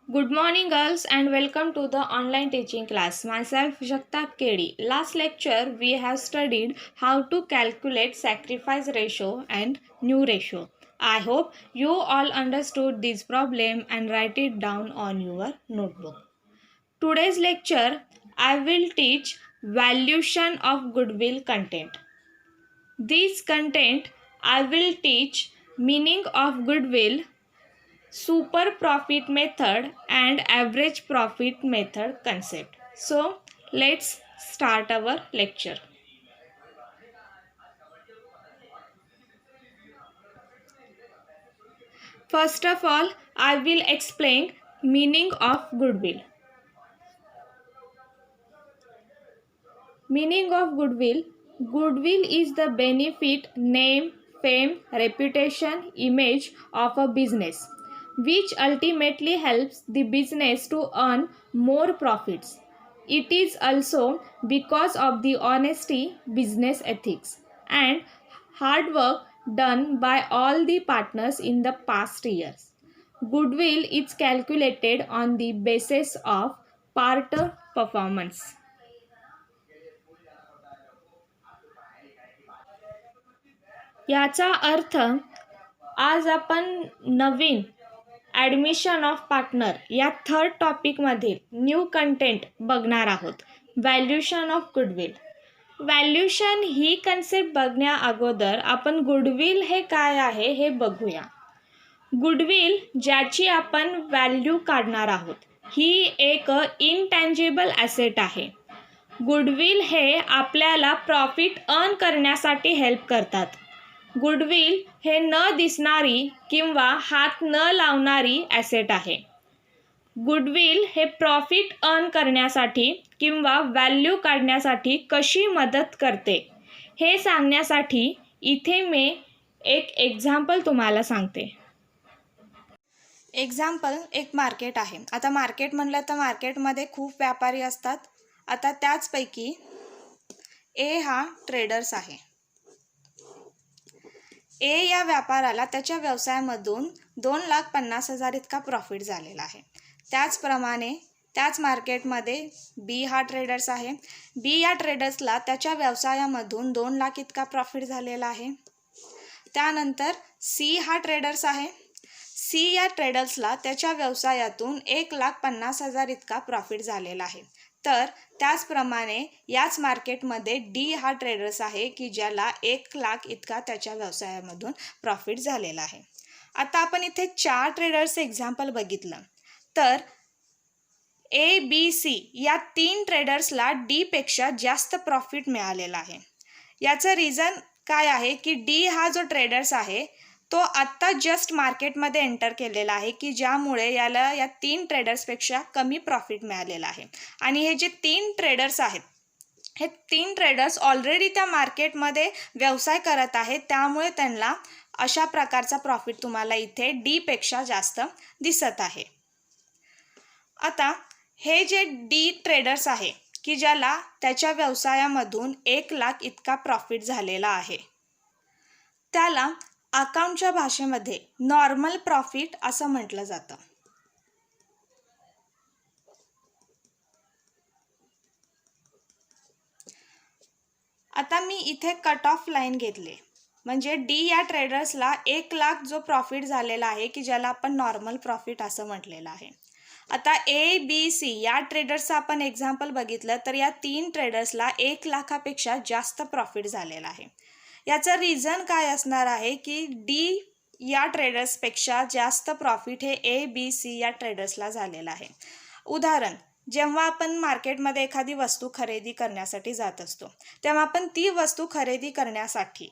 Good morning, girls, and welcome to the online teaching class. Myself, Jagtap Kedi. Last lecture, we have studied how to calculate sacrifice ratio and new ratio. I hope you all understood this problem and write it down on your notebook. Today's lecture, I will teach valuation of goodwill content. This content, I will teach meaning of goodwill, super profit method and average profit method concept. So let's start our lecture. First of all, I will explain meaning of goodwill. Meaning of goodwill. Goodwill is the benefit, name, fame, reputation, image of a business, which ultimately helps the business to earn more profits. It is also because of the honesty, business ethics, and hard work done by all the partners in the past years. Goodwill is calculated on the basis of part performance. याचा अर्थ आज आपण नवीन admission of partner या third टॉपिकमधील new content बघणार आहोत. Valuation of goodwill. Valuation ही कन्सेप्ट बघण्या अगोदर आपण गुडविल हे काय आहे हे बघूया. गुडविल ज्याची आपण व्हॅल्यू काढणार आहोत ही एक इनटँजिबल ॲसेट आहे. गुडविल हे आपल्याला प्रॉफिट अर्न करण्यासाठी हेल्प करतात. गुडविल हे न दिसणारी किंवा हात न लावणारी ॲसेट आहे. गुडविल हे प्रॉफिट अर्न करण्यासाठी किंवा व्हॅल्यू काढण्यासाठी कशी मदत करते हे सांगण्यासाठी इथे मी एक एक्झाम्पल तुम्हाला सांगते. एक्झाम्पल, एक मार्केट आहे. आता मार्केट म्हणलं तर मार्केटमध्ये खूप व्यापारी असतात. आता त्याचपैकी ए हा ट्रेडर्स आहे. ए या व्यापाराला त्याच्या व्यवसायामधून 2,50,000 इतका प्रॉफिट झालेला आहे. त्याचप्रमाणे त्याच मार्केटमध्ये बी हा ट्रेडर्स आहे. बी या ट्रेडर्सला त्याच्या व्यवसायामधून 2,00,000 इतका प्रॉफिट झालेला आहे. त्यानंतर सी हा ट्रेडर्स आहे. सी या ट्रेडर्सला त्याच्या व्यवसायातून 1,50,000 इतका प्रॉफिट झालेला आहे. तर त्याचप्रमाणे याच मार्केटमध्ये डी हा ट्रेडर्स आहे की ज्याला 1,00,000 इतका त्याच्या व्यवसायामधून प्रॉफिट झालेला आहे. आता आपण इथे 4 ट्रेडर्सचे एक्झाम्पल बघितलं तर ए, बी, सी या 3 ट्रेडर्सला डीपेक्षा जास्त प्रॉफिट मिळालेला आहे. याचं रिझन काय आहे की डी हा जो ट्रेडर्स आहे तो आत्ता जस्ट मार्केटमध्ये एंटर केलेला आहे की ज्यामुळे याला या 3 ट्रेडर्सपेक्षा कमी प्रॉफिट मिळालेला आहे. आणि हे जे 3 ट्रेडर्स आहेत हे 3 ट्रेडर्स ऑलरेडी त्या मार्केटमध्ये व्यवसाय करत आहेत. त्यामुळे त्यांना अशा प्रकारचा प्रॉफिट तुम्हाला इथे डीपेक्षा जास्त दिसत आहे. आता हे जे डी ट्रेडर्स आहे की ज्याला त्याच्या व्यवसायामधून 1,00,000 इतका प्रॉफिट झालेला आहे त्याला अकाउंटच्या भाषेमध्ये नॉर्मल प्रॉफिट असं म्हटलं जातं. आता मी इथे कट ऑफ लाईन घेतले म्हणजे डी या ट्रेडर्सला 1,00,000 जो प्रॉफिट झालेला आहे की ज्याला आपण नॉर्मल प्रॉफिट असं म्हटलेलं आहे. आता ए, बी, सी या ट्रेडर्सचं आपण एक्झाम्पल बघितलं तर या 3 ट्रेडर्सला 1,00,000पेक्षा जास्त प्रॉफिट झालेला आहे. याचं रिझन काय असणार आहे की डी या ट्रेडर्सपेक्षा जास्त प्रॉफिट हे ए, बी, सी या ट्रेडर्सला झालेलं आहे. उदाहरण, जेव्हा आपण मार्केटमध्ये एखादी वस्तू खरेदी करण्यासाठी जात असतो तेव्हा आपण ती वस्तू खरेदी करण्यासाठी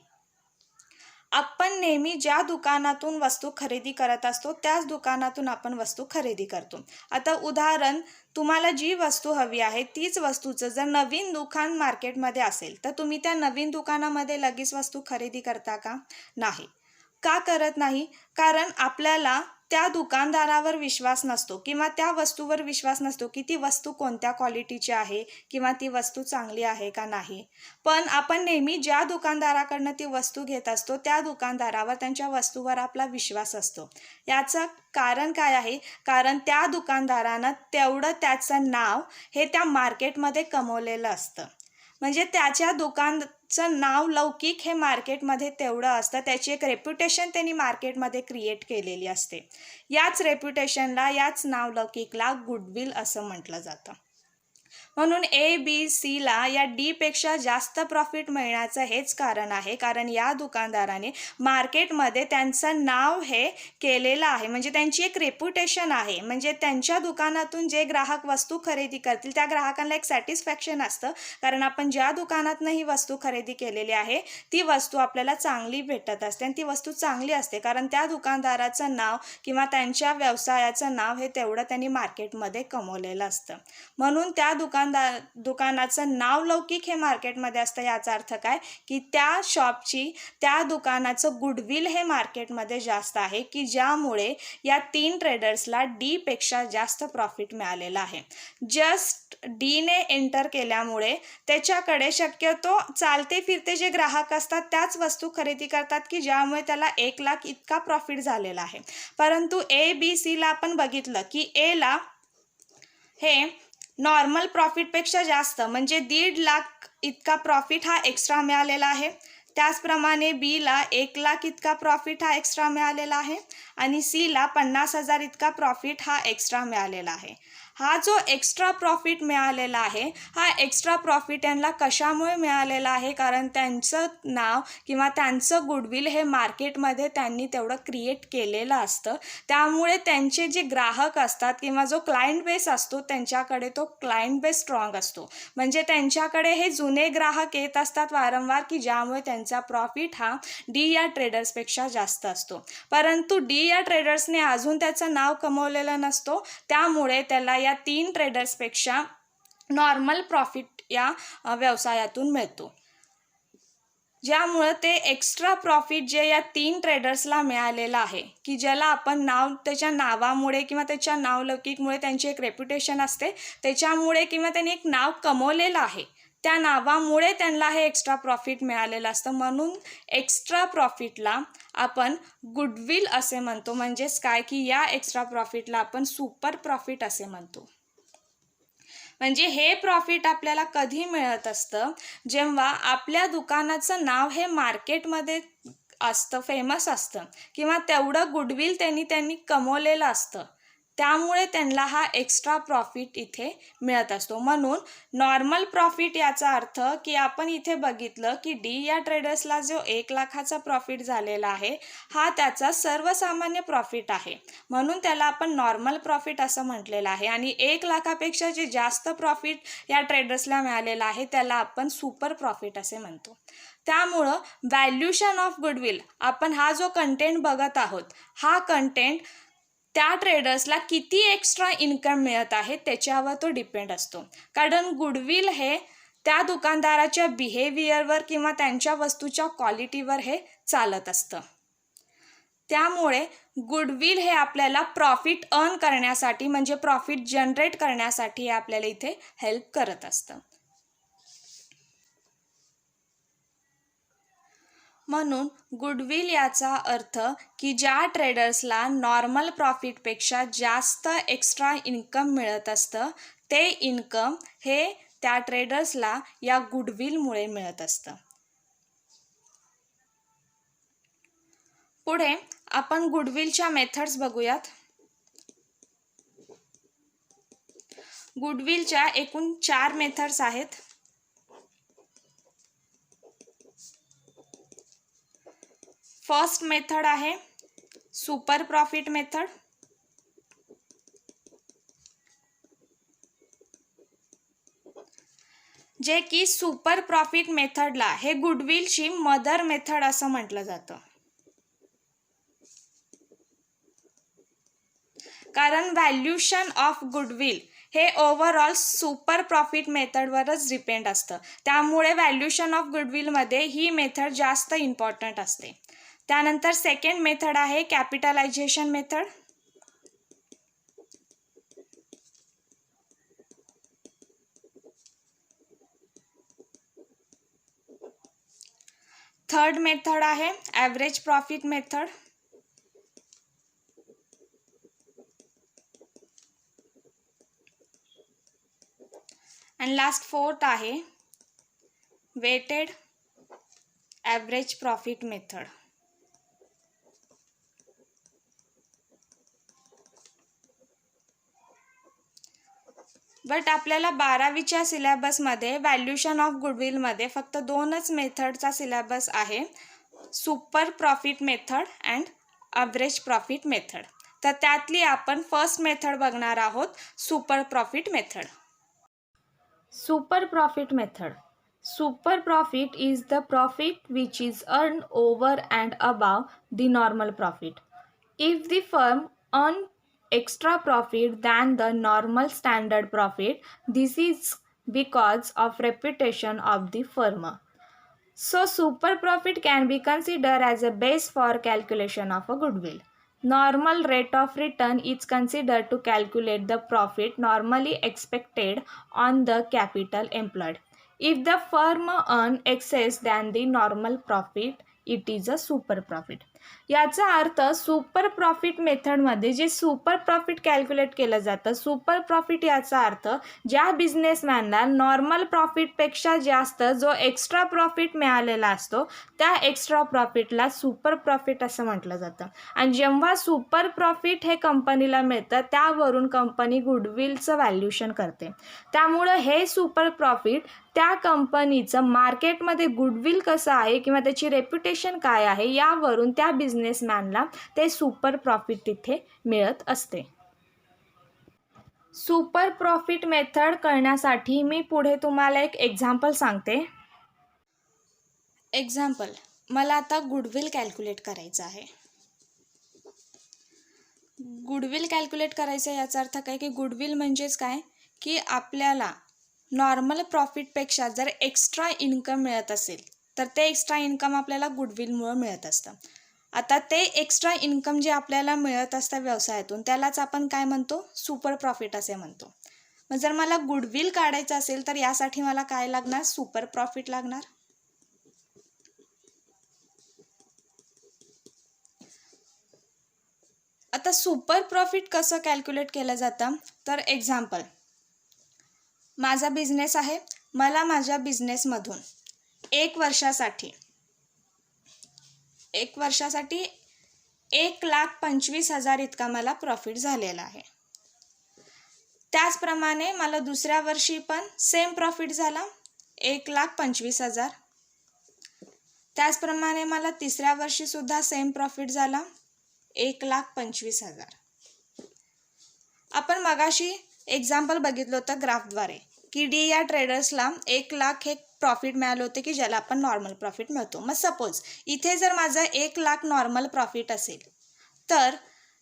आपण नेहमी ज्या दुकानातून वस्तू खरेदी करत असतो त्याच दुकानातून आपण वस्तू खरेदी करतो. आता उदाहरण, तुम्हाला जी वस्तू हवी आहे तीच वस्तूचं जर नवीन दुकान मार्केटमध्ये असेल तर तुम्ही त्या नवीन दुकानामध्ये लगेच वस्तू खरेदी करता का? नाही. का करत नाही? कारण आपल्याला त्या दुकानदारावर विश्वास नसतो किंवा त्या वस्तूवर विश्वास नसतो की ती वस्तू कोणत्या क्वालिटीची आहे किंवा ती वस्तू चांगली आहे का नाही. पण आपण नेहमी ज्या दुकानदाराकडनं ती वस्तू घेत असतो त्या दुकानदारावर, त्यांच्या वस्तूवर आपला विश्वास असतो. याचं कारण काय आहे? कारण त्या दुकानदारानं तेवढं त्याचं नाव हे त्या मार्केटमध्ये कमवलेलं असतं. म्हणजे त्याच्या दुकानचं नाव लौकिक हे मार्केटमध्ये तेवढं असतं, त्याची एक रेप्युटेशन त्यांनी मार्केटमध्ये क्रिएट केलेली असते. याच रेप्युटेशनला, याच नावलौकिकला गुडविल असं म्हटलं जातं. म्हणून ABCला या Dपेक्षा जास्त प्रॉफिट मिळण्याचं हेच कारण आहे, कारण या दुकानदाराने मार्केटमध्ये त्यांचं नाव हे केलेलं आहे. म्हणजे त्यांची एक रेप्युटेशन आहे. म्हणजे त्यांच्या दुकानातून जे ग्राहक वस्तू खरेदी करतील त्या ग्राहकांना एक सॅटिस्फॅक्शन असतं, कारण आपण ज्या दुकानातनं ही वस्तू खरेदी केलेली आहे ती वस्तू आपल्याला चांगली भेटत असते आणि ती वस्तू चांगली असते, कारण त्या दुकानदाराचं नाव किंवा त्यांच्या व्यवसायाचं नाव हे तेवढं त्यांनी मार्केटमध्ये कमवलेलं असतं. म्हणून त्या दुकानाचं नाव लौकिक हे मार्केटमध्ये असतं. याचा अर्थ काय की त्या शॉपची, त्या दुकानाचं गुडविल हे मार्केटमध्ये जास्त आहे, की ज्यामुळे या 3 ट्रेडर्सला Dपेक्षा जास्त प्रॉफिट मिळालेलं आहे. जस्ट Dने एंटर केल्यामुळे त्याच्याकडे शक्यतो चालते फिरते जे ग्राहक असतात त्याच वस्तू खरेदी करतात, की ज्यामुळे त्याला 1 लाख इतका प्रॉफिट झालेला आहे. परंतु ABCला आपण बघितलं की Aला हे नॉर्मल प्रॉफिटपेक्षा जास्त म्हणजे 1.5 लाख इतका प्रॉफिट हा एक्स्ट्रा मिळालेला आहे. त्याचप्रमाणे Bला 1 लाख इतका प्रॉफिट हा एक्स्ट्रा मिळालेला आहे आणि Cला 50,000 इतका प्रॉफिट हा एक्स्ट्रा मिळालेला आहे. हा जो एक्स्ट्रा प्रॉफिट मिळालेला आहे, हा एक्स्ट्रा प्रॉफिट यांना कशामुळे मिळालेला आहे? कारण त्यांचं नाव किंवा त्यांचं गुडविल हे मार्केटमध्ये त्यांनी तेवढं क्रिएट केलेलं असतं. त्यामुळे त्यांचे जे ग्राहक असतात किंवा जो क्लायंट बेस असतो त्यांच्याकडे तो क्लायंट बेस स्ट्रॉंग असतो. म्हणजे त्यांच्याकडे हे जुने ग्राहक येत असतात वारंवार, की ज्यामुळे त्यांचा प्रॉफिट हा D या ट्रेडर्सपेक्षा जास्त असतो. परंतु D या ट्रेडर्सने अजून त्याचं नाव कमवलेलं नसतो, त्यामुळे त्याला या 3 ट्रेडर्सपेक्षा नॉर्मल प्रॉफिट या व्यवसायातून मिळतो. ज्यामुळे ते एक्स्ट्रा प्रॉफिट जे या 3 ट्रेडर्सला मिळालेलं आहे, की ज्याला आपण नाव, त्याच्या नावामुळे किंवा त्याच्या नावलौकिकमुळे त्यांची एक रेप्युटेशन असते, त्याच्यामुळे किंवा त्यांनी एक नाव कमवलेलं आहे, त्या नावामुळे त्यांना हे एक्स्ट्रा प्रॉफिट मिळालेलं असतं. म्हणून एक्स्ट्रा प्रॉफिटला आपण गुडविल असे म्हणतो. म्हणजेच काय की या एक्स्ट्रा प्रॉफिटला आपण सुपर प्रॉफिट असे म्हणतो. म्हणजे हे प्रॉफिट आपल्याला कधी मिळत असतं? जेव्हा आपल्या दुकानाचं नाव हे मार्केटमध्ये असतं, फेमस असतं किंवा तेवढं गुडविल त्यांनी कमवलेलं असतं, त्यामुळे त्यांना हा एक्स्ट्रा प्रॉफिट इथे मिळत असतो. म्हणून नॉर्मल प्रॉफिट याचा अर्थ की आपण इथे बघितलं की D या ट्रेडर्सला जो 1 लाखाचा प्रॉफिट झालेला आहे, हा त्याचा सर्वसामान्य प्रॉफिट आहे, म्हणून त्याला आपण नॉर्मल प्रॉफिट असं म्हटलेलं आहे. आणि 1 लाखापेक्षा जे जास्त प्रॉफिट या ट्रेडर्सला मिळालेलं आहे त्याला आपण सुपर प्रॉफिट असे म्हणतो. त्यामुळं व्हॅल्युएशन ऑफ गुडविल, आपण हा जो कंटेंट बघत आहोत, हा कंटेंट त्या ट्रेडर्सला किती एक्स्ट्रा इन्कम मिळत आहे त्याच्यावर तो डिपेंड असतो. कारण गुडविल हे त्या दुकानदाराच्या बिहेवियरवर किंवा त्यांच्या वस्तूच्या क्वालिटीवर हे चालत असतं. त्यामुळे गुडविल हे आपल्याला प्रॉफिट अर्न करण्यासाठी, म्हणजे प्रॉफिट जनरेट करण्यासाठी आपल्याला इथे हेल्प करत असतं. म्हणून गुडविल याचा अर्थ की ज्या ट्रेडर्सला नॉर्मल प्रॉफिटपेक्षा जास्त एक्स्ट्रा इन्कम मिळत असतं, ते इन्कम हे त्या ट्रेडर्सला या गुडविलमुळे मिळत असतं. पुढे आपण गुडविलच्या मेथड्स बघूयात. गुडविलच्या एकूण 4 मेथड्स आहेत. फर्स्ट मेथड आहे सुपर प्रॉफिट मेथड. जे की सुपर प्रॉफिट मेथडला हे गुडविलची मदर मेथड असं म्हटलं जातं. कारण व्हॅल्युएशन ऑफ गुडविल हे ओव्हरऑल सुपर प्रॉफिट मेथडवरच डिपेंड असतं, त्यामुळे व्हॅल्युएशन ऑफ गुडविलमध्ये ही मेथड जास्त इम्पॉर्टंट असते. त्यानंतर सेकंड मेथड आहे कॅपिटलायझेशन मेथड. थर्ड मेथड आहे ॲव्हरेज प्रॉफिट मेथड. आणि लास्ट फोर्थ आहे weighted average profit method. But आपल्याला 12वीच्या सिलेबसमध्ये व्हॅल्युएशन ऑफ गुडविलमध्ये फक्त 2च मेथडचा सिलेबस आहे, super profit method and average profit method. तर त्यातली आपण फर्स्ट मेथड बघणार आहोत, super profit method. Super profit method. Super profit is the profit which is earned over and above the normal profit. If the firm earn extra profit than the normal standard profit, this is because of reputation of the firm. So super profit can be considered as a base for calculation of a goodwill. Normal rate of return is considered to calculate the profit normally expected on the capital employed. If the firm earn excess than the normal profit, it is a super profit. याचा अर्थ super profit मेथडमध्ये जे super profit calculate केलं जातं, super profit याचा अर्थ ज्या बिझनेसमॅनला normal प्रॉफिटपेक्षा जास्त जो एक्स्ट्रा प्रॉफिट मिळालेला असतो त्या एक्स्ट्रा प्रॉफिटला सुपर प्रॉफिट असं म्हटलं जातं. आणि जेव्हा सुपर प्रॉफिट हे कंपनीला मिळतं त्यावरून कंपनी गुडविलचं व्हॅल्युएशन करते. त्यामुळं हे सुपर प्रॉफिट त्या कंपनीचं मार्केटमध्ये गुडविल कसं आहे किंवा त्याची रेप्युटेशन काय आहे यावरून त्या बिझनेसमॅनला ते सुपर प्रॉफिट तिथे मिळत असते. सुपर प्रॉफिट मेथड कळण्यासाठी मी पुढे तुम्हाला एक एक्झाम्पल सांगते. एक्झाम्पल, मला आता गुडविल कॅल्क्युलेट करायचं आहे. गुडविल कॅल्क्युलेट करायचं याचा अर्थ काय की गुडविल म्हणजेच काय की आपल्याला नॉर्मल प्रॉफिटपेक्षा जर एक्स्ट्रा इन्कम मिळत असेल तर ते एक्स्ट्रा इन्कम आपल्याला गुडविलमुळं मिळत असतं. आता ते एक्स्ट्रा इन्कम जे आपल्याला मिळत असतं व्यवसायातून त्यालाच आपण काय म्हणतो, सुपर प्रॉफिट असे म्हणतो. मग जर मला गुडविल काढायचं असेल तर यासाठी मला काय लागणार, सुपर प्रॉफिट लागणार. आता सुपर प्रॉफिट कसं कॅल्क्युलेट केलं जातं तर एक्झाम्पल, माझा बिझनेस आहे, मला माझ्या बिझनेसमधून एक वर्षासाठी 1,25,000 इतका मला प्रॉफिट झालेला आहे. त्याचप्रमाणे मला दुसऱ्या वर्षी पण सेम प्रॉफिट झाला 1,25,000. त्याचप्रमाणे मला तिसऱ्या वर्षीसुद्धा सेम प्रॉफिट झाला 1,25,000. आपण मगाशी एक्झाम्पल बघितलं होतं ग्राफद्वारे की डी या ट्रेडर्सला 1,00,000 हे प्रॉफिट मिळाले होते की ज्याला आपण नॉर्मल प्रॉफिट म्हणतो. मग सपोज इथे जर माझं 1,00,000 नॉर्मल प्रॉफिट असेल तर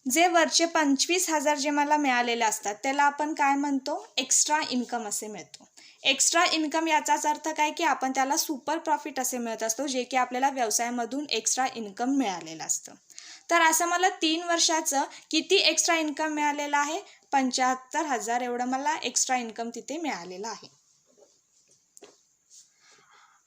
जे वरचे 25,000 जे मला मिळालेले असतात त्याला आपण काय म्हणतो, एक्स्ट्रा इन्कम असे म्हणतो. एक्स्ट्रा इन्कम याचाच अर्थ काय की आपण त्याला सुपर प्रॉफिट असे मिळत असतो जे की आपल्याला व्यवसायामधून एक्स्ट्रा इन्कम मिळालेलं असतं. तर असं मला 3 वर्षाचं किती एक्स्ट्रा इन्कम मिळालेलं आहे, 75,000 एवढं मला एक्स्ट्रा इन्कम तिथे मिळालेलं आहे.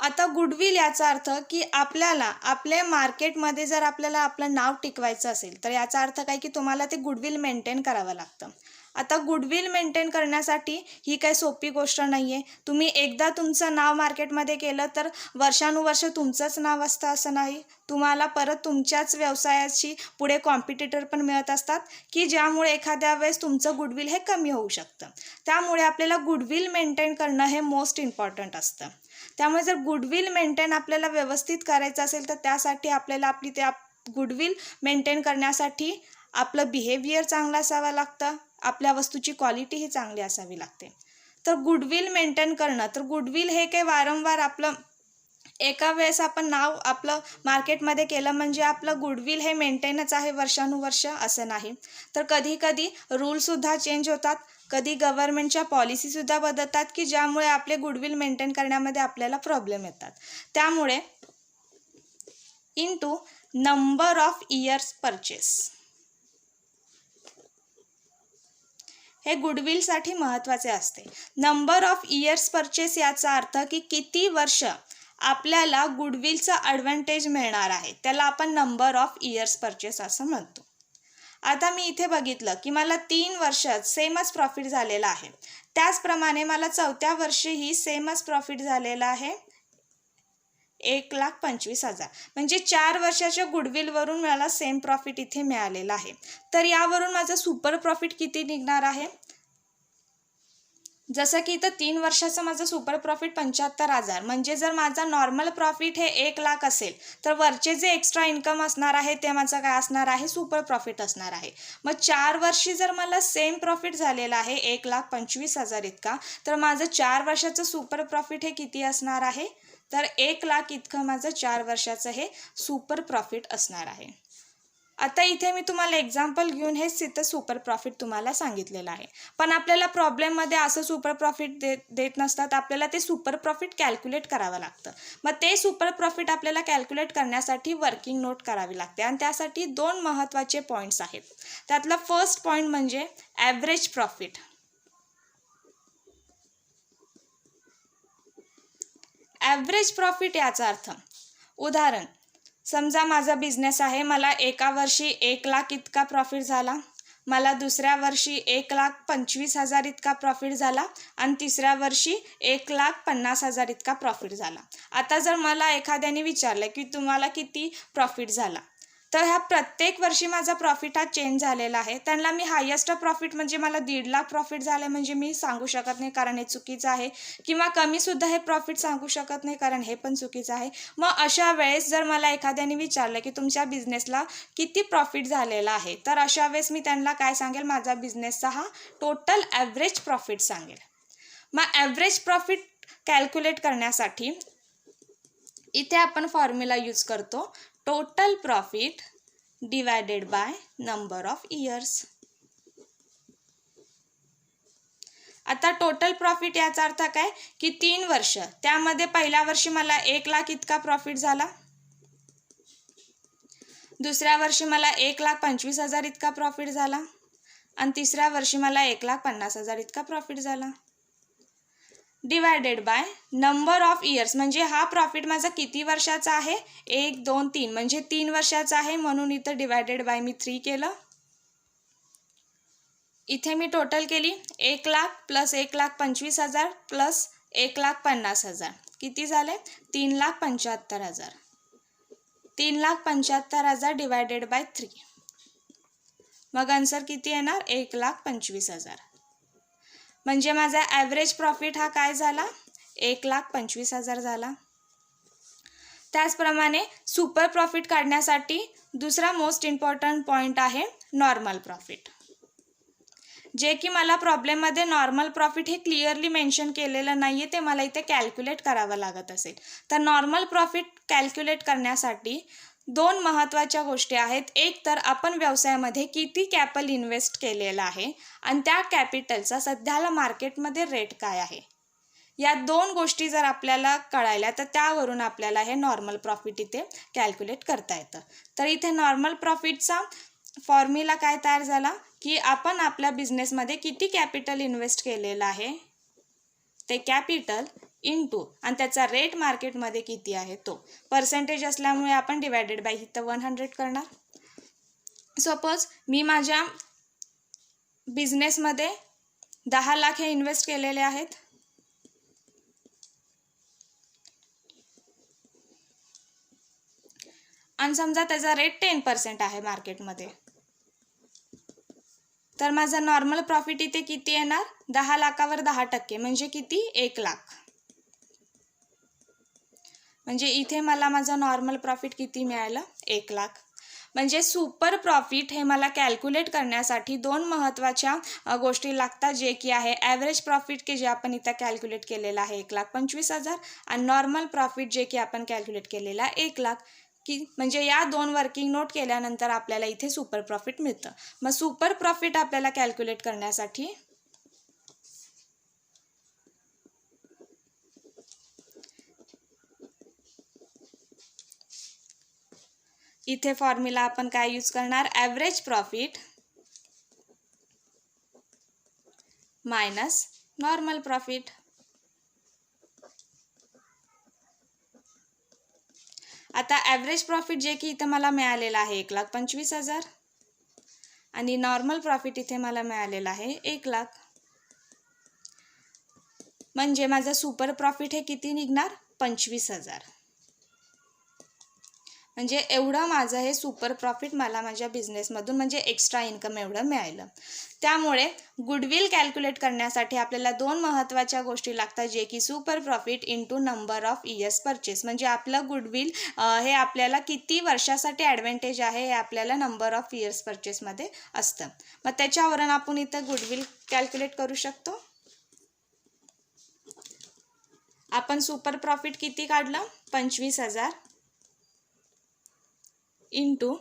आता गुडविल याचा अर्थ की आपल्याला आपल्या मार्केटमध्ये जर आपल्याला आपलं नाव टिकवायचं असेल तर याचा अर्थ काय की तुम्हाला ते गुडविल मेंटेन करावं लागतं. आता गुडविल मेंटेन करण्यासाठी ही काही सोपी गोष्ट नाही आहे. तुम्ही एकदा तुमचं नाव मार्केटमध्ये केलं तर वर्षानुवर्ष तुमचंच नाव असतं असं नाही. तुम्हाला परत तुमच्याच व्यवसायाची पुढे कॉम्पिटिटर पण मिळत असतात की ज्यामुळे एखाद्या वेळेस तुमचं गुडविल हे कमी होऊ शकतं. त्यामुळे आपल्याला गुडविल मेंटेन करणं हे मोस्ट इम्पॉर्टंट असतं. त्यामुळे जर गुडविल मेंटेन आपल्याला व्यवस्थित करायचं असेल तर त्यासाठी आपल्याला आपली त्या गुडविल मेंटेन करण्यासाठी आपलं बिहेवियर चांगलं असावं लागतं, आपल्या वस्तूची क्वालिटी ही चांगली असावी लागते. तर गुडविल मेंटेन करणं, तर गुडविल हे काही वारंवार आपलं एका वेळेस आपण नाव आपलं मार्केटमध्ये केलं म्हणजे आपलं गुडविल हे मेंटेनच आहे वर्षानुवर्ष असं नाही. तर कधी कधी रूलसुद्धा चेंज होतात, कधी गव्हर्नमेंटच्या पॉलिसीसुद्धा बदलतात की ज्यामुळे आपले गुडविल मेंटेन करण्यामध्ये आपल्याला प्रॉब्लेम येतात. त्यामुळे नंबर ऑफ इयर्स परचेस. हे गुडविलसाठी महत्त्वाचे असते. नंबर ऑफ इयर्स परचेस याचा अर्थ की किती वर्ष आपल्याला गुडविलचा ॲडव्हान्टेज मिळणार आहे, त्याला आपण नंबर ऑफ इयर्स परचेस असं म्हणतो. आता मी इथे बघितलं की मला 3 वर्षात सेमच प्रॉफिट झालेला आहे. त्याचप्रमाणे मला 4थ्या वर्षीही सेमच प्रॉफिट झालेला आहे 1,25,000. म्हणजे 4 वर्षाच्या गुडविलवरून मला सेम प्रॉफिट इथे मिळालेला आहे. तर यावरून माझं सुपर प्रॉफिट किती निघणार आहे? जसं की इथं 3 वर्षाचं माझं सुपर प्रॉफिट 75,000. म्हणजे जर माझा नॉर्मल प्रॉफिट हे 1,00,000 असेल तर वरचे जे एक्स्ट्रा इन्कम असणार आहे ते माझं काय असणार आहे? सुपर प्रॉफिट असणार आहे. मग 4 वर्षी जर मला सेम प्रॉफिट झालेला आहे 1,25,000 इतका, तर माझं 4 वर्षाचं सुपर प्रॉफिट हे किती असणार आहे? तर 1,00,000 इतकं माझं 4 वर्षाचं हे सुपर प्रॉफिट असणार आहे. आता इथे मी तुम्हाला एक्झाम्पल घेऊन हेच तिथं सुपर प्रॉफिट तुम्हाला सांगितलेलं आहे. पण आपल्याला प्रॉब्लेममध्ये असं सुपर प्रॉफिट देत नसतात, आपल्याला ते सुपर प्रॉफिट कॅल्क्युलेट करावं लागतं. मग ते सुपर प्रॉफिट आपल्याला कॅल्क्युलेट करण्यासाठी वर्किंग नोट करावी लागते आणि त्यासाठी 2 महत्त्वाचे पॉईंट्स आहेत. त्यातला फर्स्ट पॉईंट म्हणजे ॲव्हरेज प्रॉफिट. ॲव्हरेज प्रॉफिट याचा अर्थ, उदाहरण समजा माझा बिझनेस आहे, मला एका वर्षी 1,00,000 इतका प्रॉफिट झाला, मला दुसऱ्या वर्षी 1,25,000 इतका प्रॉफिट झाला आणि तिसऱ्या वर्षी 1,50,000 इतका प्रॉफिट झाला. आता जर मला एखाद्याने विचारलं की तुम्हाला किती प्रॉफिट झाला, तर ह्या प्रत्येक वर्षी माझा प्रॉफिट हा चेंज झालेला आहे. त्यांना मी हायेस्ट प्रॉफिट म्हणजे मला 1,50,000 प्रॉफिट झालं म्हणजे मी सांगू शकत नाही, कारण हे चुकीचं आहे. किंवा कमीसुद्धा हे प्रॉफिट सांगू शकत नाही, कारण हे पण चुकीचं आहे. मग अशा वेळेस जर मला एखाद्याने विचारलं की तुमच्या बिझनेसला किती प्रॉफिट झालेला आहे, तर अशा वेळेस मी त्यांना काय सांगेल? माझा बिझनेसचा हा टोटल ॲव्हरेज प्रॉफिट सांगेल. मग ॲव्हरेज प्रॉफिट कॅल्क्युलेट करण्यासाठी इथे आपण फॉर्म्युला यूज करतो, total profit divided by number of years. आता टोटल प्रॉफिट याचा अर्थ काय की 3 वर्ष, त्यामध्ये पहिल्या वर्षी मला 1,00,000 इतका प्रॉफिट झाला, दुसऱ्या वर्षी मला 1,25,000 इतका प्रॉफिट झाला आणि तिसऱ्या वर्षी मला 1,50,000 इतका प्रॉफिट झाला. Divided by number of years, म्हणजे हा प्रॉफिट माझा किती वर्षाचा आहे? 1, 2, 3, म्हणजे 3 वर्षाचा आहे, म्हणून इथं डिवायडेड बाय मी 3 केलं. इथे मी टोटल केली 1,00,000 प्लस 1,25,000 प्लस 1,50,000 किती झाले? 3,75,000. 3,75,000 डिवायडेड बाय 3, मग आन्सर किती येणार? 1,25,000. म्हणजे माझा ॲव्हरेज प्रॉफिट हा काय झाला? 1,25,000 झाला. त्याचप्रमाणे सुपर प्रॉफिट काढण्यासाठी दुसरा मोस्ट इम्पॉर्टंट पॉईंट आहे नॉर्मल प्रॉफिट, जे की मला प्रॉब्लेममध्ये नॉर्मल प्रॉफिट हे क्लिअरली मेन्शन केलेलं नाही आहे, ते मला इथे कॅल्क्युलेट करावं लागत असेल. तर नॉर्मल प्रॉफिट कॅल्क्युलेट करण्यासाठी 2 महत्त्वाच्या गोष्टी आहेत. एक तर आपण व्यवसायामध्ये किती कॅपिटल इन्व्हेस्ट केलेलं आहे आणि त्या कॅपिटलचा सध्याला मार्केटमध्ये रेट काय आहे. या 2 गोष्टी जर आपल्याला कळायल्या तर त्यावरून आपल्याला हे नॉर्मल प्रॉफिट इथे कॅल्क्युलेट करता येतं. तर इथे नॉर्मल प्रॉफिटचा फॉर्म्युला काय तयार झाला की आपण आपल्या बिझनेसमध्ये किती कॅपिटल इन्व्हेस्ट केलेलं आहे ते कॅपिटल इंटू आणि त्याचा रेट मार्केटमध्ये किती आहे तो. पर्सेंटेज असल्यामुळे आपण डिवायडेड बाय इथं 100 करणार. सपोज मी माझ्या बिझनेसमध्ये 10,00,000 हे इन्व्हेस्ट केलेले आहेत. आणि समजा त्याचा रेट 10% आहे मार्केटमध्ये, तर माझा नॉर्मल प्रॉफिट इथे किती येणार? 10,00,000वर 10% म्हणजे किती? 1,00,000. म्हणजे इथे मला माझा नॉर्मल प्रॉफिट किती मिळालं? 1,00,000. म्हणजे सुपर प्रॉफिट हे मला कॅल्क्युलेट करण्यासाठी 2 महत्त्वाच्या गोष्टी लागतात, जे की आहे ॲव्हरेज प्रॉफिट की जे आपण इथं कॅल्क्युलेट केलेलं आहे 1,25,000 आणि नॉर्मल प्रॉफिट जे की आपण कॅल्क्युलेट केलेलं आहे 1,00,000. की म्हणजे या 2 वर्किंग नोट केल्यानंतर आपल्याला इथे सुपर प्रॉफिट मिळतं. मग सुपर प्रॉफिट आपल्याला कॅल्क्युलेट करण्यासाठी इथे फॉर्म्युला आपण काय यूज करणार, average profit minus normal profit. आता ॲव्हरेज प्रॉफिट जे की इथं मला मिळालेलं आहे 1,25,000 आणि नॉर्मल प्रॉफिट इथे मला मिळालेलं आहे 1,00,000. म्हणजे माझं सुपर प्रॉफिट हे किती निघणार, 25,000. म्हणजे एवढं माझं हे सुपर प्रॉफिट मला माझ्या बिझनेसमधून म्हणजे एक्स्ट्रा इन्कम एवढं मिळालं. त्यामुळे गुडविल कॅल्क्युलेट करण्यासाठी आपल्याला 2 महत्त्वाच्या गोष्टी लागतात, जे की super profit into number of years purchase. म्हणजे आपलं गुडविल हे आपल्याला किती वर्षासाठी ॲडव्हान्टेज आहे हे आपल्याला नंबर ऑफ इयर्स परचेसमध्ये असतं. मग त्याच्यावरून आपण इथं गुडविल कॅल्क्युलेट करू शकतो. आपण सुपर प्रॉफिट किती काढलं, 25,000 into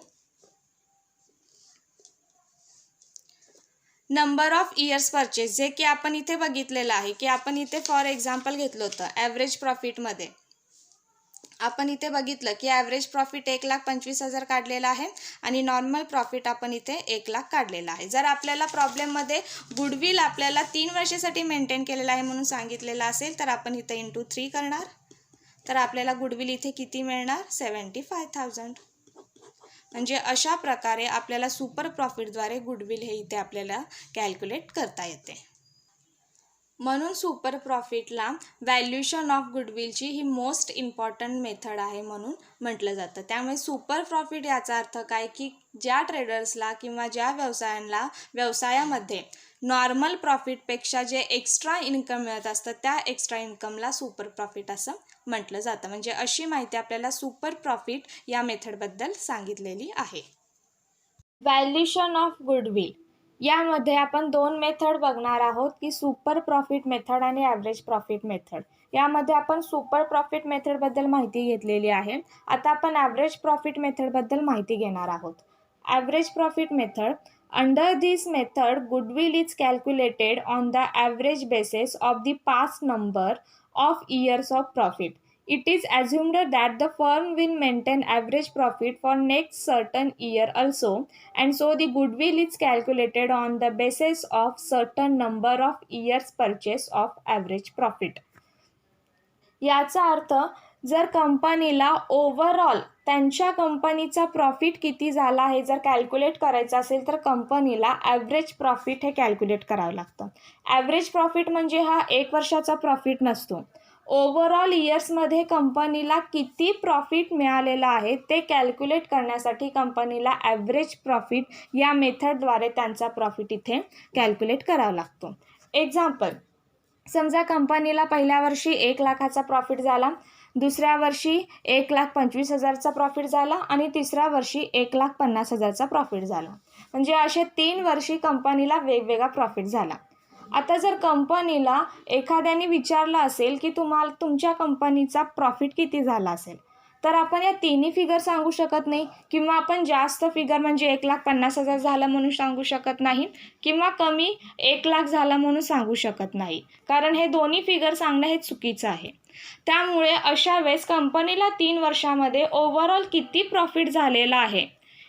number of years purchase, जे की आपण इथे बघितलेलं आहे की आपण इथे फॉर एक्झाम्पल घेतलं होतं ॲव्हरेज प्रॉफिटमध्ये. आपण इथे बघितलं की ॲव्हरेज प्रॉफिट 1,25,000 काढलेला आहे आणि नॉर्मल प्रॉफिट आपण इथे 1,00,000 काढलेला आहे. जर आपल्याला प्रॉब्लेममध्ये गुडविल आपल्याला 3 वर्षासाठी मेंटेन केलेलं आहे म्हणून सांगितलेलं असेल तर आपण इथे इंटू 3 करणार. तर आपल्याला गुडविल इथे किती मिळणार, 75,000. म्हणजे अशा प्रकारे आपल्याला सुपर प्रॉफिटद्वारे गुडविल हे इथे आपल्याला कॅल्क्युलेट करता येते. म्हणून सुपर प्रॉफिटला व्हॅल्युएशन ऑफ गुडविलची ही मोस्ट इम्पॉर्टंट मेथड आहे म्हणून म्हटलं जातं. त्यामुळे सुपर प्रॉफिट याचा अर्थ काय की ज्या ट्रेडर्सला किंवा ज्या व्यवसायामध्ये नॉर्मल प्रॉफिटपेक्षा जे एक्स्ट्रा इन्कम मिळत असतं त्या एक्स्ट्रा इन्कमला सुपर प्रॉफिट असं म्हटलं जातं. म्हणजे अशी माहिती आपल्याला सुपर प्रॉफिट या मेथडबद्दल सांगितलेली आहे. व्हॅल्युएशन ऑफ गुडविल यामध्ये आपण 2 मेथड बघणार आहोत की सुपर प्रॉफिट मेथड आणि ॲव्हरेज प्रॉफिट मेथड. यामध्ये आपण सुपर प्रॉफिट मेथडबद्दल माहिती घेतलेली आहे. आता आपण ॲव्हरेज प्रॉफिट मेथडबद्दल माहिती घेणार आहोत. Average profit method. Under this method goodwill is calculated on the average basis of the past number of years of profit. It is assumed that the firm will maintain average profit for next certain year also, and so the goodwill is calculated on the basis of certain number of years purchase of average profit. याचा अर्थ जर कंपनीला overall त्यांच्या कंपनीचा profit किती झाला आहे जर कॅल्क्युलेट करायचं असेल तर कंपनीला ॲव्हरेज प्रॉफिट हे कॅल्क्युलेट करावं लागतं. ॲव्हरेज प्रॉफिट म्हणजे हा 1 वर्षाचा प्रॉफिट नसतो. ओव्हरऑल इयर्समध्ये कंपनीला किती प्रॉफिट मिळालेलं आहे ते कॅल्क्युलेट करण्यासाठी कंपनीला ॲव्हरेज प्रॉफिट या मेथडद्वारे त्यांचा प्रॉफिट इथे कॅल्क्युलेट करावा लागतो. एक्झाम्पल, समजा कंपनीला पहिल्या वर्षी 1,00,000चा प्रॉफिट झाला, दुसऱ्या वर्षी 1,25,000चा प्रॉफिट झाला आणि तिसऱ्या वर्षी 1,50,000चा प्रॉफिट झाला. म्हणजे असे 3 वर्षी कंपनीला वेगवेगळा प्रॉफिट झाला. आता जर कंपनीला एखाद्याने विचारलं असेल की तुमच्या कंपनीचा प्रॉफिट किती झाला असेल तर आपण या तिन्ही फिगर सांगू शकत नाही किंवा आपण जास्त फिगर म्हणजे 1,50,000 झालं म्हणून सांगू शकत नाही किंवा कमी 1,00,000 झाला म्हणून सांगू शकत नाही, कारण हे दोन्ही फिगर सांगणं हे चुकीचं आहे. त्यामुळे अशा वेळेस कंपनीला 3 वर्षामध्ये ओव्हरऑल किती प्रॉफिट झालेलं आहे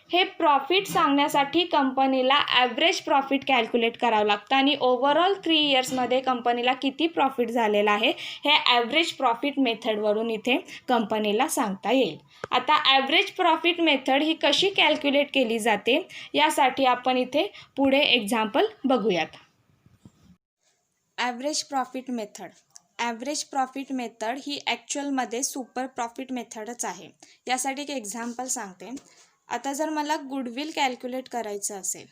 हे प्रॉफिट सांगण्यासाठी कंपनीला ॲव्हरेज प्रॉफिट कॅल्क्युलेट करावं लागतं आणि ओव्हरऑल 3 इयर्समध्ये कंपनीला किती प्रॉफिट झालेला आहे हे ॲव्हरेज प्रॉफिट मेथडवरून इथे कंपनीला सांगता येईल. आता ॲव्हरेज प्रॉफिट मेथड ही कशी कॅल्क्युलेट केली जाते यासाठी आपण इथे पुढे एक्झाम्पल बघूयात. Average profit method. Average profit method ही ॲक्च्युअलमध्ये सुपर प्रॉफिट मेथडच आहे. यासाठी एक एक्झाम्पल सांगते. आता जर मला गुडविल कॅल्क्युलेट करायचं असेल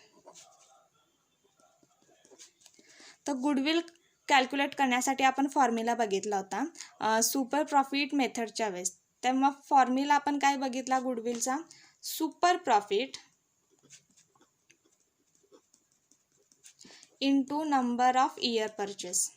तर गुडविल कॅल्क्युलेट करण्यासाठी आपण फॉर्म्युला बघितला होता सुपर प्रॉफिट मेथडच्या वेळेस. तेव्हा फॉर्म्युला आपण काय बघितला गुडविलचा, super profit into number of year purchase.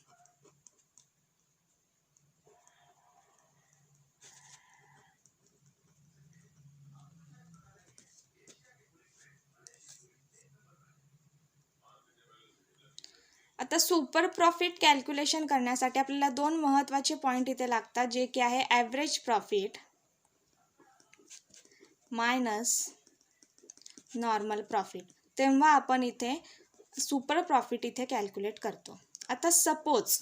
आता सुपर प्रॉफिट कॅल्क्युलेशन करण्यासाठी आपल्याला 2 महत्त्वाचे पॉईंट इथे लागतात, जे की आहे average profit minus normal profit, तेव्हा आपण इथे सुपर प्रॉफिट इथे कॅल्क्युलेट करतो. आता सपोज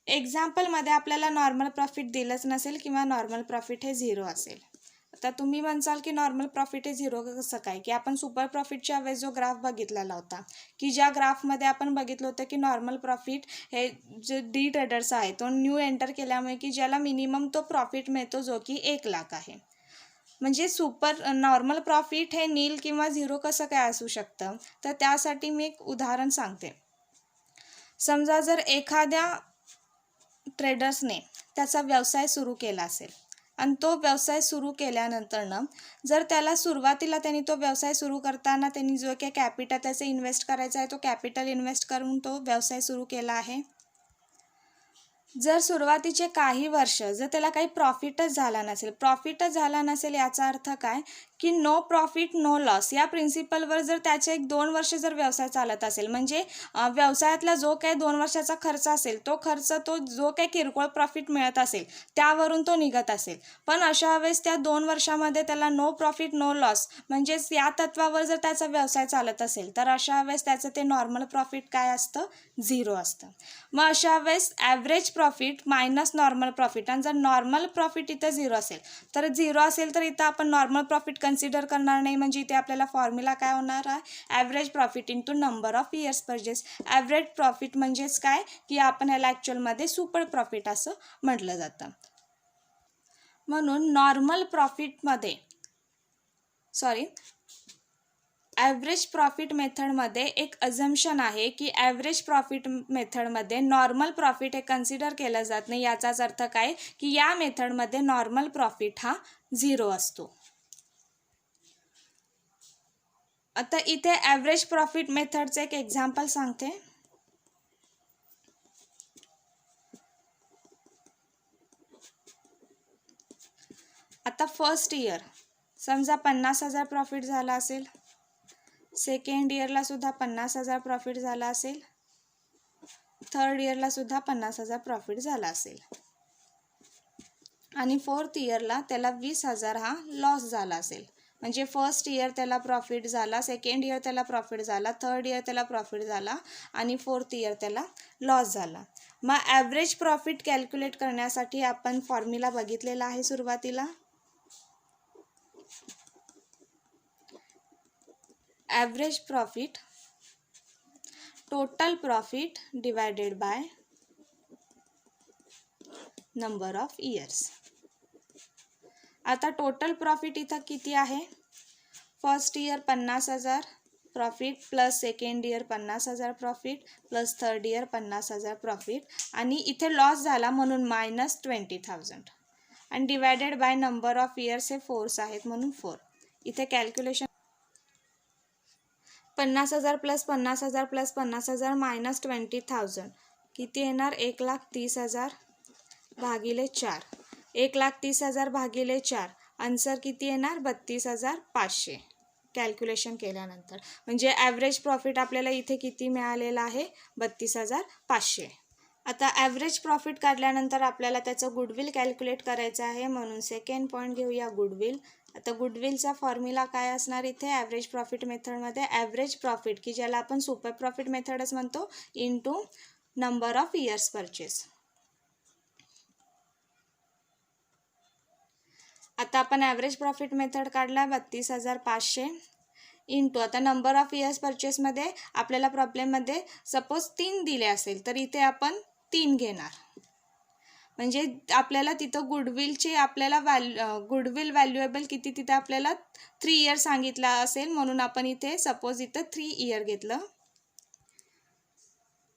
एक्झाम्पलमध्ये आपल्याला नॉर्मल प्रॉफिट दिलंच नसेल किंवा नॉर्मल प्रॉफिट हे 0 असेल. आता तुम्ही म्हणसाल की नॉर्मल प्रॉफिट हे 0 कसं काय, की आपण सुपर प्रॉफिटच्या वेळेस जो ग्राफ बघितलेला होता, की ज्या ग्राफमध्ये आपण बघितलं होतं की नॉर्मल प्रॉफिट हे जे डी ट्रेडर्स आहे तो न्यू एंटर केल्यामुळे की ज्याला मिनिमम तो प्रॉफिट मिळतो जो की 1 लाख आहे. म्हणजे नॉर्मल प्रॉफिट हे नील किंवा 0 कसं काय असू शकतं, तर त्यासाठी मी एक उदाहरण सांगते. समजा जर एखाद्या ट्रेडर्सने त्याचा व्यवसाय सुरू केला असेल आणि तो व्यवसाय सुरू केल्यानंतरनं जर त्याला सुरुवातीला त्यांनी तो व्यवसाय सुरू करताना त्यांनी जो काही कॅपिटल त्याचे इन्व्हेस्ट करायचा आहे तो कॅपिटल इन्व्हेस्ट करून तो व्यवसाय सुरू केला आहे. जर सुरुवातीचे काही वर्ष जर त्याला काही प्रॉफिटच झाला नसेल याचा अर्थ काय, की नो प्रॉफिट नो लॉस या प्रिन्सिपलवर जर त्याचे 1-2 वर्ष जर व्यवसाय चालत असेल, म्हणजे व्यवसायातला जो काही 2 वर्षाचा खर्च असेल तो जो काही किरकोळ प्रॉफिट मिळत असेल त्यावरून तो निघत असेल, पण अशा वेळेस त्या 2 वर्षामध्ये त्याला नो प्रॉफिट नो लॉस म्हणजेच या तत्वावर जर त्याचा व्यवसाय चालत असेल तर अशा वेळेस त्याचं ते नॉर्मल प्रॉफिट काय असतं, 0 असतं. मग अशा वेळेस average profit minus normal profit, आणि जर नॉर्मल प्रॉफिट इथं 0 असेल तर इथं आपण नॉर्मल प्रॉफिट कन्सिडर करणार नाही. म्हणजे इथे आपल्याला फॉर्म्युला काय होणार आहे, average profit into number of years purchase. Average profit म्हणजेच काय, की आपण याला ॲक्च्युअलमध्ये सुपर प्रॉफिट असं म्हटलं जातं. म्हणून ॲव्हरेज प्रॉफिट मेथडमध्ये एक अझम्पशन आहे की ॲव्हरेज प्रॉफिट मेथडमध्ये नॉर्मल प्रॉफिट हे कन्सिडर केलं जात नाही. याचाच अर्थ काय, की या मेथडमध्ये नॉर्मल प्रॉफिट हा 0 असतो. आता इथे ॲव्हरेज प्रॉफिट मेथडचं एक एक्झाम्पल सांगते. आता फर्स्ट इयर समजा 50,000 प्रॉफिट झाला असेल, सेकंड इयरला सुद्धा 50,000 प्रॉफिट झाला असेल, थर्ड इयरला सुद्धा 50,000 प्रॉफिट झाला असेल, आणि फोर्थ इयरला त्याला 20,000 हा लॉस झाला असेल. म्हणजे फर्स्ट इयर त्याला प्रॉफिट झाला, सेकंड इयर त्याला प्रॉफिट झाला, थर्ड इयर त्याला प्रॉफिट झाला आणि फोर्थ इयर त्याला लॉस झाला. मग ॲव्हरेज प्रॉफिट कॅल्क्युलेट करण्यासाठी आपण फॉर्म्युला बघितलेला आहे सुरुवातीला. Average profit total profit divided by number of years. आता टोटल प्रॉफिट इथं किती आहे, first year 50,000 profit plus second year 50,000 profit plus third year 50,000 profit, आणि इथे लॉस झाला म्हणून मायनस 20,000 आणि divided by number of years हे 4 आहेत म्हणून 4. इथे कॅल्क्युलेशन 50,000 प्लस 50,000 प्लस 50,000 मायनस 20,000 किती येणार, 1,30,000 भागिले 4. 1,30,000 भागिले 4 आन्सर किती येणार, 32,500 कॅल्क्युलेशन केल्यानंतर. म्हणजे ॲव्हरेज प्रॉफिट आपल्याला इथे किती मिळालेलं आहे, 32,500. आता ॲव्हरेज प्रॉफिट काढल्यानंतर आपल्याला त्याचं गुडविल कॅल्क्युलेट करायचं आहे, म्हणून सेकंड पॉईंट घेऊया, गुडविल. आता गुडविलचा फॉर्म्युला काय असणार इथे ॲव्हरेज प्रॉफिट मेथडमध्ये, ॲव्हरेज प्रॉफिट की ज्याला आपण सुपर प्रॉफिट मेथडच म्हणतो, into number of years purchase. आता आपण ॲव्हरेज प्रॉफिट मेथड काढला 32,500 इंटू, आता नंबर ऑफ इयर्स परचेसमध्ये आपल्याला प्रॉब्लेममध्ये सपोज 3 दिले असेल तर इथे आपण 3 घेणार. म्हणजे आपल्याला तिथं गुडविलचे आपल्याला गुडविल व्हॅल्युएबल किती तिथं आपल्याला 3 इयर सांगितला असेल, म्हणून आपण इथे सपोज इथं 3 इयर घेतलं.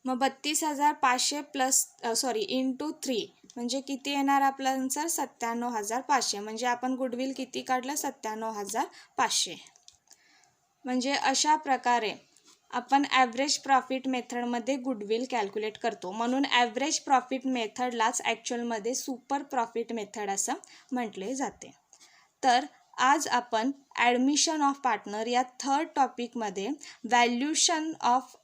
मग 32,500 प्लस इंटू 3 म्हणजे किती येणार आपलं आन्सर, 97,500. म्हणजे आपण गुडविल किती काढलं, 97,500. म्हणजे अशा प्रकारे आपण ॲव्हरेज प्रॉफिट मेथडमध्ये गुडविल कॅल्क्युलेट करतो. म्हणून ॲव्हरेज प्रॉफिट मेथडलाच ॲक्च्युअलमध्ये सुपर प्रॉफिट मेथड असं म्हटले जाते. तर आज आपण ॲडमिशन ऑफ पार्टनर या थर्ड टॉपिकमध्ये व्हॅल्युएशन ऑफ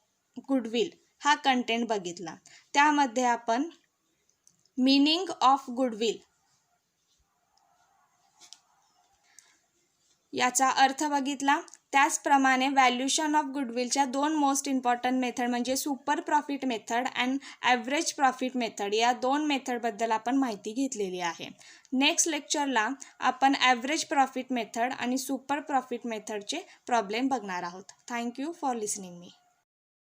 गुडविल हा कंटेंट बघितला. त्यामध्ये आपण मीनिंग ऑफ गुडविल, याचा अर्थ बघितला. त्याचप्रमाणे व्हॅल्युएशन ऑफ गुडविलच्या दोन मोस्ट इम्पॉर्टंट मेथड म्हणजे super profit method and average profit method या दोन मेथडबद्दल आपण माहिती घेतलेली आहे. नेक्स्ट लेक्चरला आपण ॲव्हरेज प्रॉफिट मेथड आणि सुपर प्रॉफिट मेथडचे प्रॉब्लेम बघणार आहोत. Thank you for listening me.